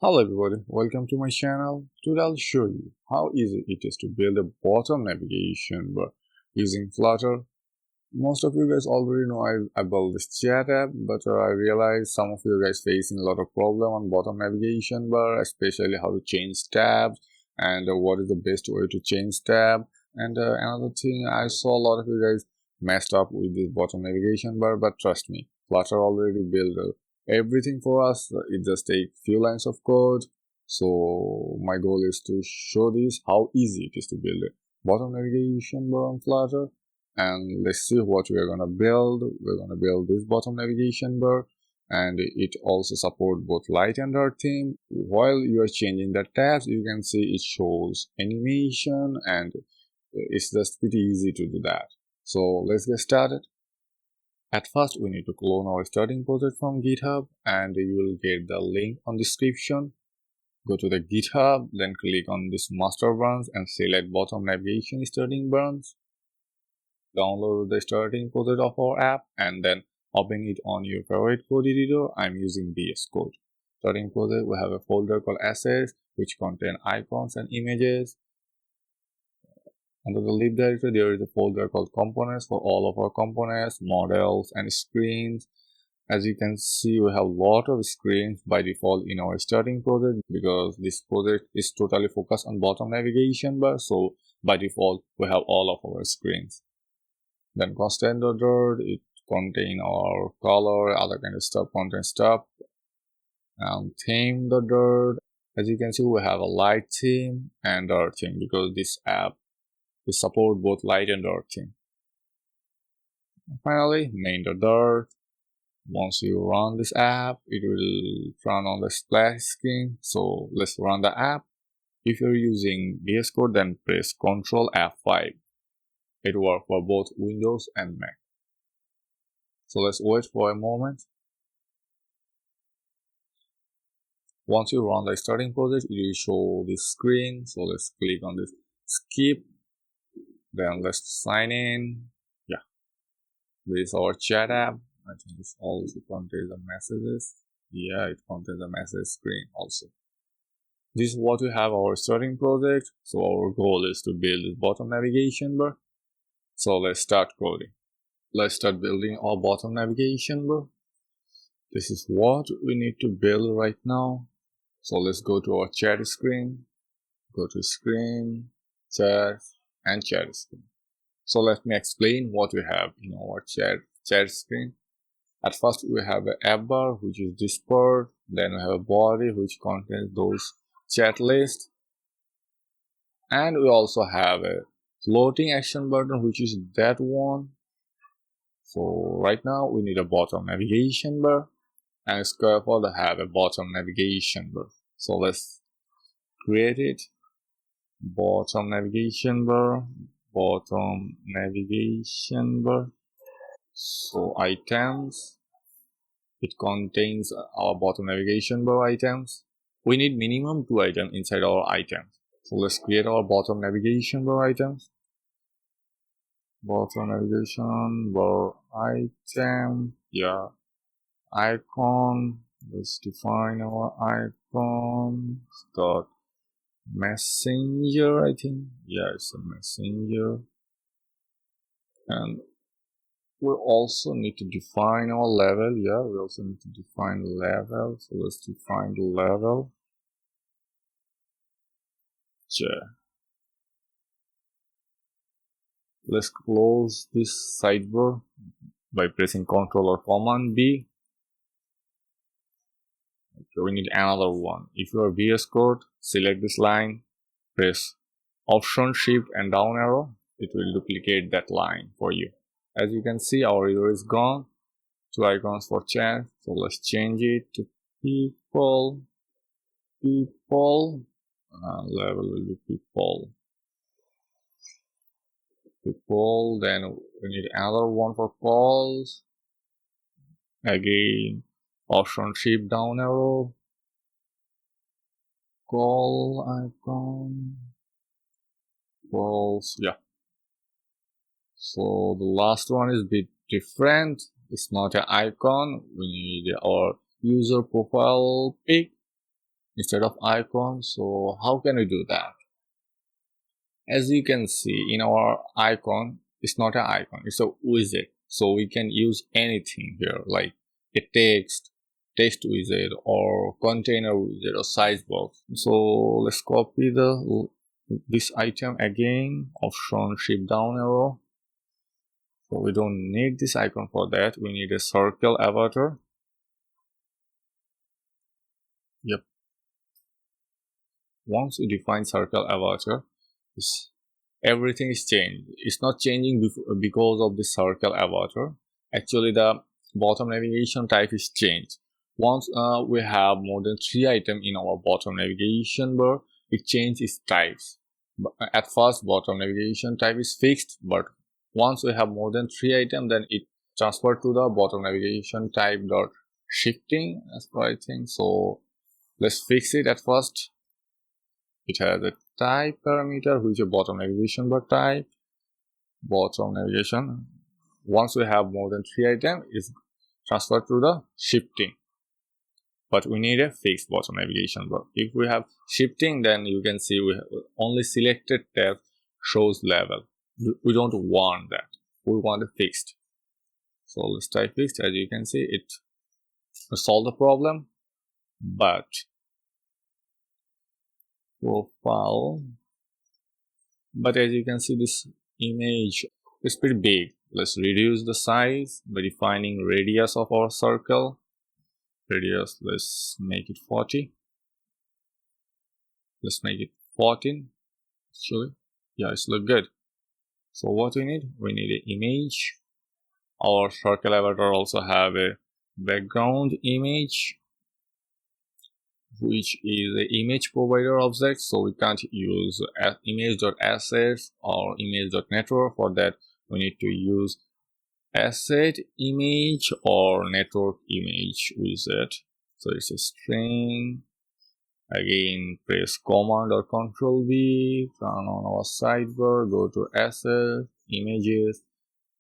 Hello everybody, welcome to my channel. Today I'll show you how easy it is to build a bottom navigation bar using Flutter. Most of you guys already know I built this chat app, but I realize some of you guys facing a lot of problem on bottom navigation bar, especially how to change tabs and what is the best way to change tab. And another thing, I saw a lot of you guys messed up with this bottom navigation bar, but trust me, Flutter already built everything for us. It just takes few lines of code. So my goal is to show this how easy it is to build a bottom navigation bar on Flutter, and let's see what we are gonna build. We're gonna build this bottom navigation bar, and it also supports both light and dark theme. While you are changing the tabs, you can see it shows animation, and it's just pretty easy to do that. So let's get started. At first, we need to clone our starting project from GitHub, and you will get the link on description. Go to the GitHub, then click on this master branch and select bottom navigation starting branch. Download the starting project of our app and then open it on your favorite code editor. I'm using VS Code. Starting project, we have a folder called assets which contain icons and images. Under the lib directory, there is a folder called components for all of our components, models, and screens. As you can see, we have a lot of screens by default in our starting project because this project is totally focused on bottom navigation bar. So by default, we have all of our screens. Then constant dirt, it contain our color, other kind of stuff, content stuff. And theme the dirt. As you can see, we have a light theme and dark theme because this app will support both light and dark theme. And finally, main the dirt. Once you run this app, it will run on the splash screen. So let's run the app. If you're using VS Code, then press Ctrl F5. It works for both Windows and Mac. So let's wait for a moment. Once you run the starting project, it will show this screen. So let's click on this skip. Then let's sign in. Yeah, this is our chat app. I think this also contains the messages. Yeah, it contains the message screen also. This is what we have our starting project. So our goal is to build this bottom navigation bar. So let's start coding. Let's start building our bottom navigation bar. This is what we need to build right now. So let's go to our chat screen. Go to screen, chat, and chat screen. So let me explain what we have in our chat screen. At first, we have an app bar, which is this part. Then we have a body, which contains those chat lists. And we also have a floating action button, which is that one. So right now, we need a bottom navigation bar, and square folder have a bottom navigation bar. So let's create it. Bottom navigation bar, bottom navigation bar. So items, it contains our bottom navigation bar items. We need minimum 2 items inside our items. So let's create our bottom navigation bar items. Bottom navigation bar item, yeah, icon. Let's define our icon. Start messenger, I think. Yeah, it's a messenger. And we also need to define our level. Yeah, we also need to define level. So let's define the level. Sure. Let's close this sidebar by pressing Ctrl or Command B. Okay, we need another one. If you are VS Code, select this line, press Option Shift and down arrow. It will duplicate that line for you. As you can see, our error is gone. 2 icons for chat. So let's change it to people. Level will be people. Then we need another one for calls. Again, Option Shift down arrow. Call icon. Calls. Yeah. So the last one is a bit different. It's not an icon. We need our user profile pic. instead of icon. So how can we do that? As you can see in our icon, it's not an icon, it's a widget. So we can use anything here, like a text widget or container widget or size box. So let's copy this item again, option shift down arrow. So we don't need this icon for that. We need a circle avatar. Yep. Once we define circle avatar, everything is changed. It's not changing because of the circle avatar. Actually, the bottom navigation type is changed. Once we have more than 3 items in our bottom navigation bar, it changes its types. At first, bottom navigation type is fixed, but once we have more than 3 items, then it transferred to the bottom navigation type dot shifting, as per I think. So let's fix it at first. It has a type parameter which is a bottom navigation bar type. Bottom navigation. Once we have more than 3 items, it's transferred to the shifting. But we need a fixed bottom navigation bar. If we have shifting, then you can see we have only selected tab shows level. We don't want that. We want a fixed. So let's type fixed. As you can see, it solved the problem. But profile. But as you can see, this image is pretty big. Let's reduce the size by defining radius of our circle. Radius, let's make it 40. Let's make it 14. Actually, yeah, it's look good. So what we need? We need an image. Our circle avatar also have a background image, which is an image provider object. So we can't use image.assets or image.network. For that, we need to use asset image or network image widget. So it's a string. Again, press command or control V, turn on our sidebar, go to asset, images.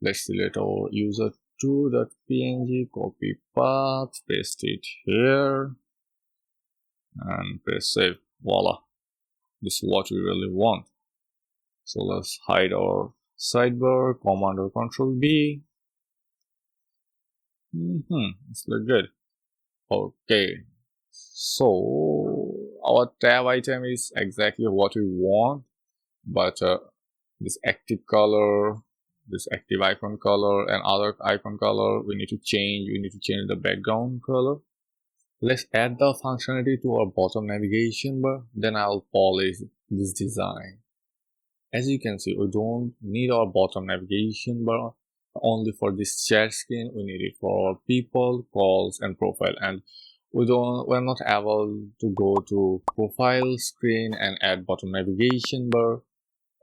Let's select our user2.png, copy path, paste it here, and press save. Voila. This is what we really want. So let's hide our sidebar, command or control B. It's look good. Okay, so our tab item is exactly what we want, but this active color, this active icon color, and other icon color we need to change. We need to change the background color. Let's add the functionality to our bottom navigation bar, then I'll polish this design. As you can see, we don't need our bottom navigation bar only for this chat screen. We need it for people, calls, and profile. And we're not able to go to profile screen and add bottom navigation bar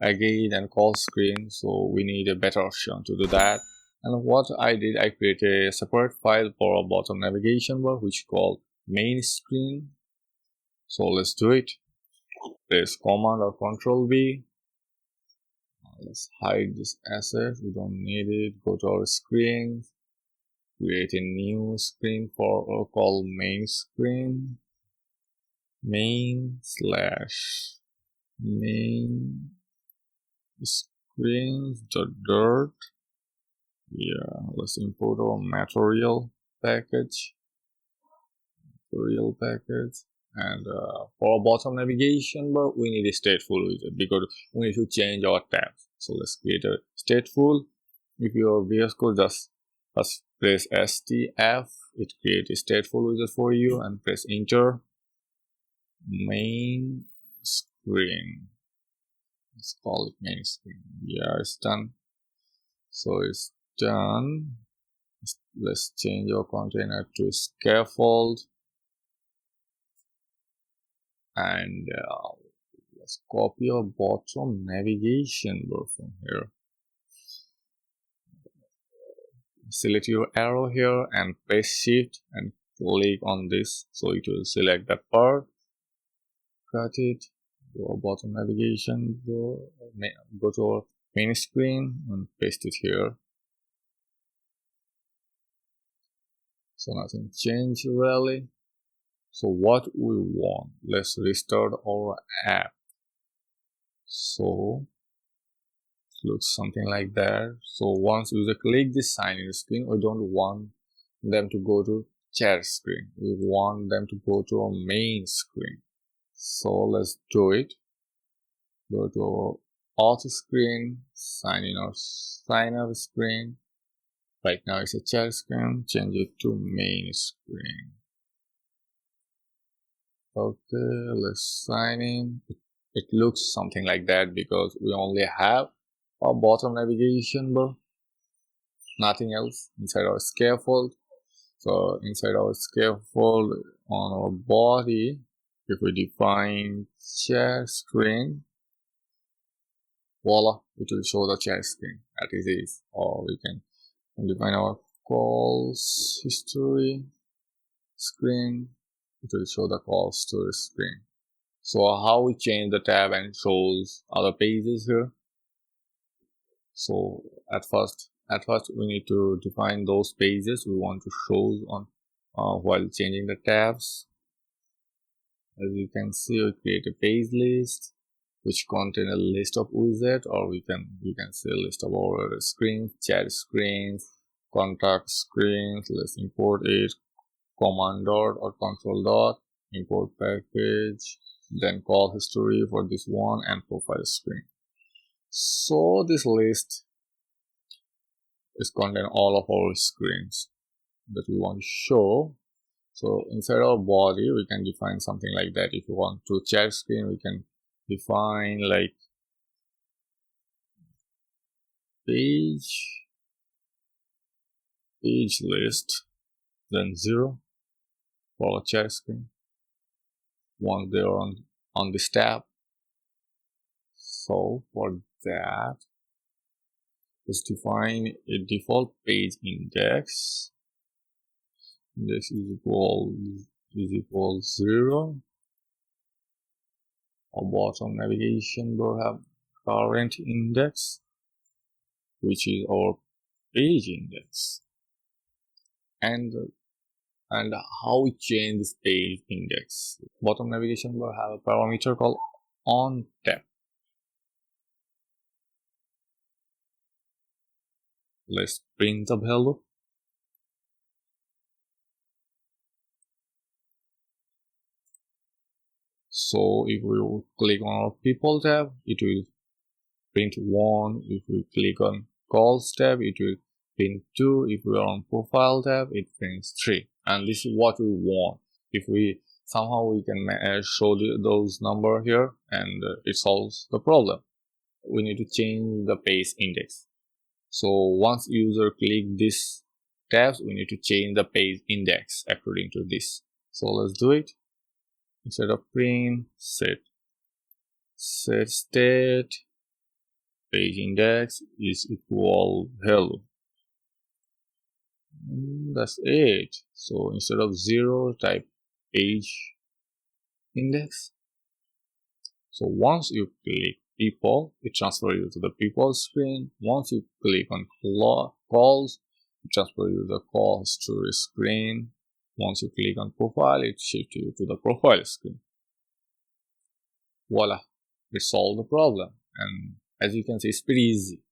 again and call screen. So we need a better option to do that. And what I did, I created a separate file for our bottom navigation bar, which is called main screen. So let's do it. Press command or control V. Let's hide this asset. We don't need it. Go to our screen. Create a new screen for called main screen. Main slash main screens dot dirt. Yeah, let's import our material package. And for our bottom navigation bar, we need a stateful widget because we need to change our tabs. So let's create a stateful. If your VS Code just press STF, it creates a stateful widget for you, and press enter. Main screen. Let's call it main screen. Yeah, it's done. So it's done. Let's change our container to scaffold. And let's copy our bottom navigation bar from here. Select your arrow here and press shift and click on this, so it will select that part. Cut it, go to bottom navigation, go to our main screen and paste it here. So nothing changed really. So what we want, let's restart our app. So it looks something like that. So once user click this sign in screen, we don't want them to go to chat screen, we want them to go to our main screen. So let's do it. Go to our auth screen, sign in or sign up screen. Right now it's a chat screen, change it to main screen. Okay, let's sign in. It looks something like that because we only have a bottom navigation bar, nothing else inside our scaffold. So inside our scaffold on our body, if we define share screen, voila, it will show the share screen as it is. Or we can define our calls history screen, it will show the calls history screen. So how we change the tab and shows other pages here. So at first we need to define those pages we want to show on while changing the tabs. As you can see, we create a page list which contain a list of widgets, or you can say a list of our screens, chat screens, contact screens. Let's import it. Command dot or control dot, import package, then call history for this one, and profile screen. So this list is contain all of our screens that we want to show. So inside our body we can define something like that. If you want to chat screen, we can define like page list, then 0 for a chat screen once they are on this tab. So for that, let's define a default page index. Index is equal 0. Our bottom navigation will have current index, which is our page index. And how we change this page index. Bottom navigation will have a parameter called on tab. Let's print the value. So if we click on our people tab, it will print 1. If we click on calls tab, it will print 2. If we are on profile tab, it prints 3. And this is what we want. If we somehow we can show those number here, and it solves the problem. We need to change the page index. So once user click this tabs, we need to change the page index according to this. So let's do it. Instead of print, set state page index is equal hello. That's it. So instead of 0, type page index. So once you click people, it transfers you to the people screen. Once you click on calls, it transfers you to the call history screen. Once you click on profile, it shifts you to the profile screen. Voila, we solved the problem. And as you can see, it's pretty easy.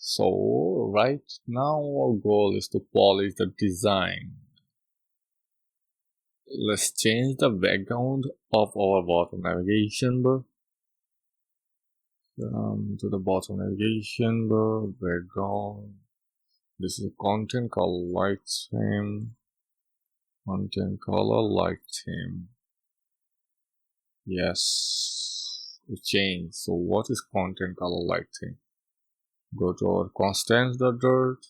So right now our goal is to polish the design. Let's change the background of our bottom navigation bar. To the bottom navigation bar, background. This is content color light theme. Content color light theme. Yes, it changed. So what is content color light theme? Go to our constants.dirt,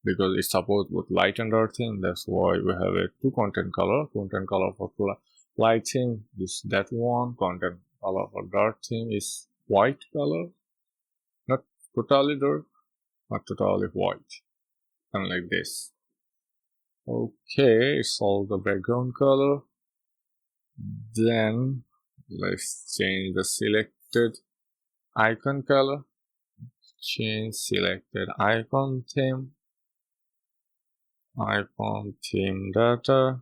because it supports both light and dark theme. That's why we have a two content color for light theme is that one, content color for dark theme is white color, not totally dark, not totally white, something like this. Okay, solve the background color. Then let's change the selected icon color. Change selected icon theme data.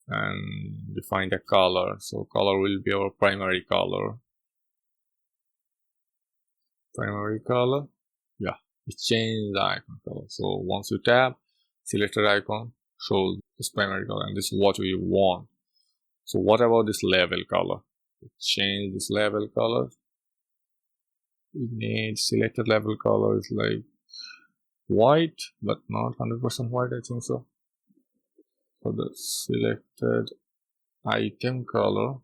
and define the color. So color will be our primary color. Yeah, it changed the icon color. So once you tap selected icon, shows this primary color, and this is what we want. So what about this level color? Change this level color. We need selected level color is like white, but not 100% white, I think so. For the selected item color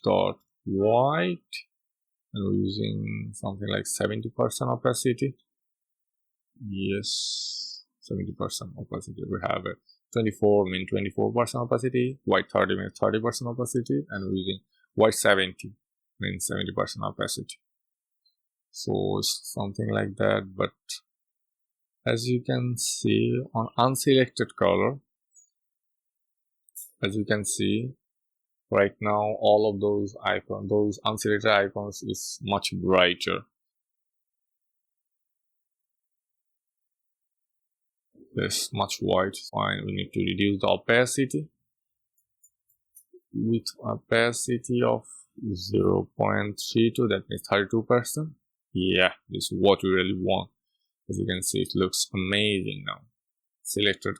dot white, and we're using something like 70% opacity. Yes, 70% opacity. We have a 24 mean 24% opacity, white 30 means 30% opacity, and we're using white 70 means 70% opacity. So it's something like that. But as you can see on unselected color, as you can see right now, all of those icons, those unselected icons is much brighter. There's much white. Fine, we need to reduce the opacity with opacity of 0.32, that means 32%. Yeah, this is what we really want. As you can see, it looks amazing now. Selected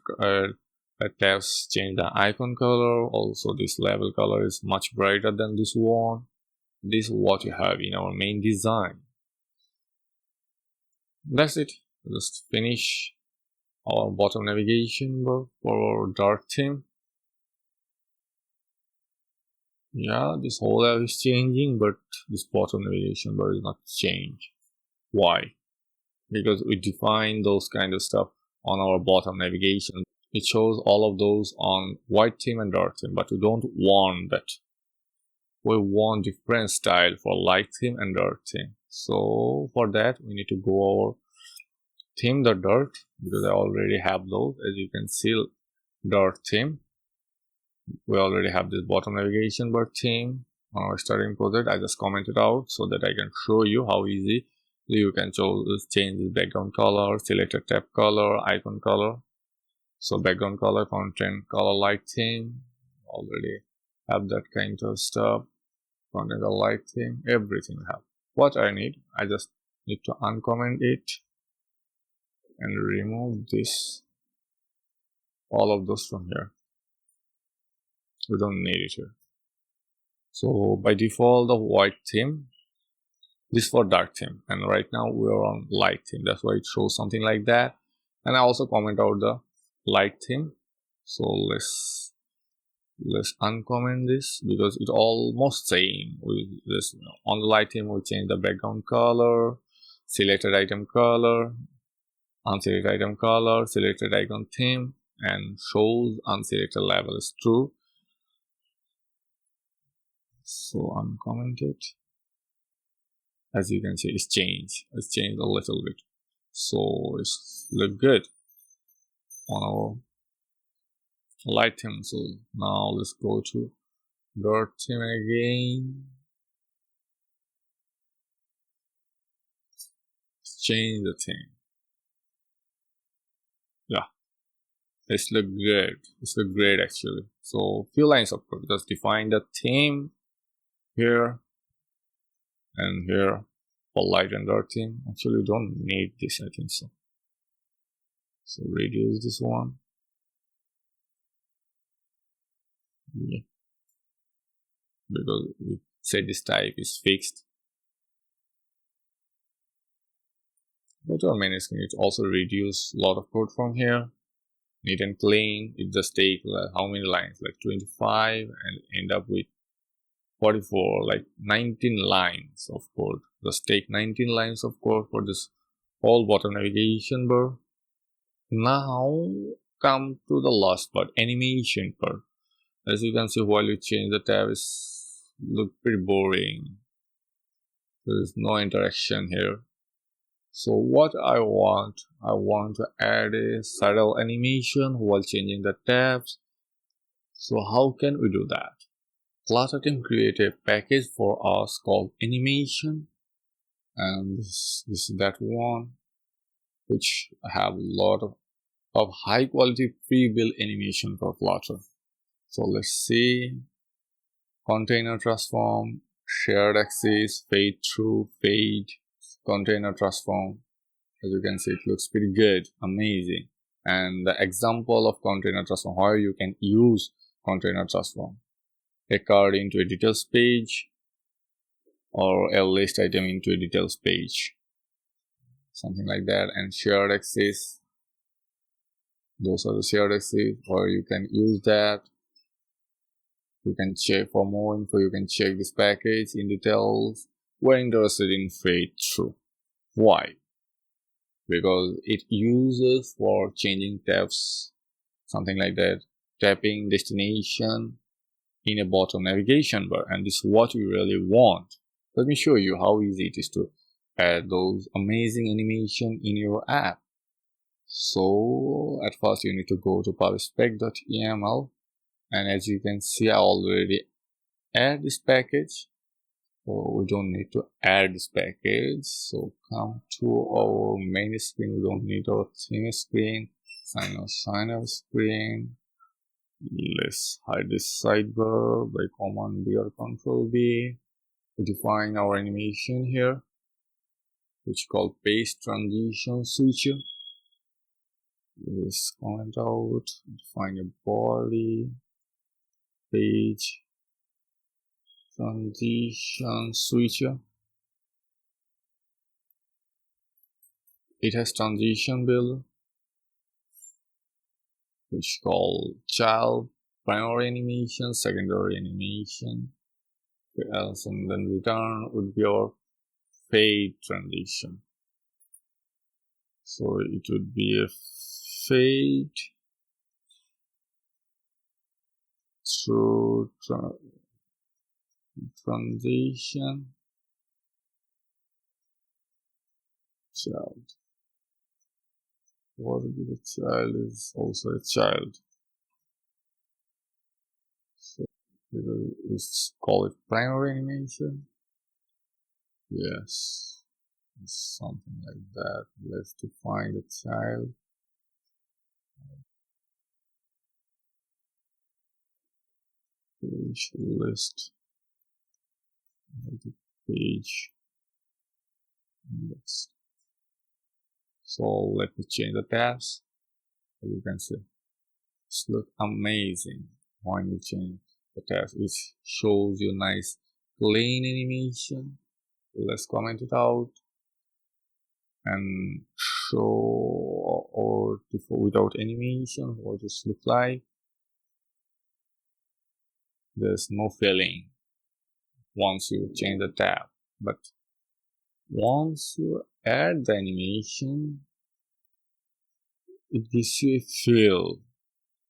tabs change the icon color. Also, this level color is much brighter than this one. This is what you have in our main design. That's it. Just finish our bottom navigation bar for our dark theme. Yeah, this whole app is changing, but this bottom navigation bar is not changed. Why? Because we define those kind of stuff on our bottom navigation. It shows all of those on white theme and dark theme, but we don't want that. We want different style for light theme and dark theme. So for that, we need to go over theme.dark, because I already have those. As you can see, dark theme. We already have this bottom navigation bar theme on our starting project. I just commented out so that I can show you how easy you can change the background color, selected tab color, icon color. So background color, content color, light theme, already have that kind of stuff. Content color, light theme, everything we have. What I need, I just need to uncomment it and remove this, all of those from here. We don't need it here. So by default, the white theme, this for dark theme, and right now we are on light theme. That's why it shows something like that. And I also comment out the light theme. So let's uncomment this, because it almost same with this. On the light theme, we change the background color, selected item color, unselected item color, selected icon theme, and shows unselected level is true. So uncomment it. As you can see, it's changed a little bit, so it's look good on our light theme. So now let's go to dark theme again. Change the theme. Yeah, it's look good. It's look great actually. So few lines of code. Just define the theme here and here for light and dark theme. Actually, we don't need this, I think so. So reduce this one. Yeah, because we said this type is fixed. Go to our main screen. It also reduce a lot of code from here. Neat and clean. It just take how many lines? Like 25, and end up with 44, like 19 lines of code. Just take 19 lines of code for this whole bottom navigation bar. Now come to the last part, animation part. As you can see, while you change the tab, is look pretty boring. There is no interaction here. So what I want to add a subtle animation while changing the tabs. So how can we do that? Flutter team created a package for us called animation, and this is that one, which have a lot of of high quality pre-built animation for Flutter. So let's see. Container transform, shared axis, fade through, fade, container transform. As you can see, it looks pretty good, amazing. And the example of container transform, how you can use container transform. A card into a details page, or a list item into a details page, something like that. And shared axis, those are the shared axis, or you can use that. You can check for more info, you can check this package in details. We're interested in fade through. Why? Because it uses for changing tabs, something like that, tapping destination in a bottom navigation bar, and this is what we really want. Let me show you how easy it is to add those amazing animation in your app. So at first you need to go to publishspec.yml, and as you can see, I already add this package. So we don't need to add this package. So come to our main screen. We don't need our theme screen, sign up screen. Let's hide this sidebar by Command B or Control B. We define our animation here, which is called page transition switcher. Let's comment out, define a body, page transition switcher. It has transition builder, which is called child, primary animation, secondary animation, else, and then return would be our fade transition. So it would be a fade through transition child. What would be the child is also a child. So let's call it primary animation. Yes, it's something like that. Let's define the child. Page list. Page index. So let me change the tabs. As you can see, it's look amazing when you change the tabs. It shows you nice clean animation. Let's comment it out and show or without animation what it look like. There's no filling once you change the tab, but once you add the animation, it gives you a feel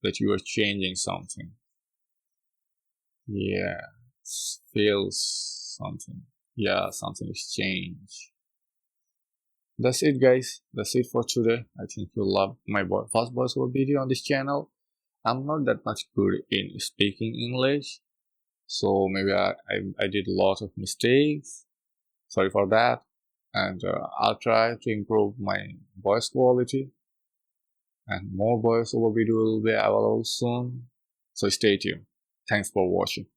that you are changing something. Yeah, it feels something. Yeah, something is changed. That's it, guys. That's it for today. I think you love my first voiceover video on this channel. I'm not that much good in speaking English, so maybe I did a lot of mistakes. Sorry for that. And I'll try to improve my voice quality, and more voiceover video will be available soon. So stay tuned. Thanks for watching.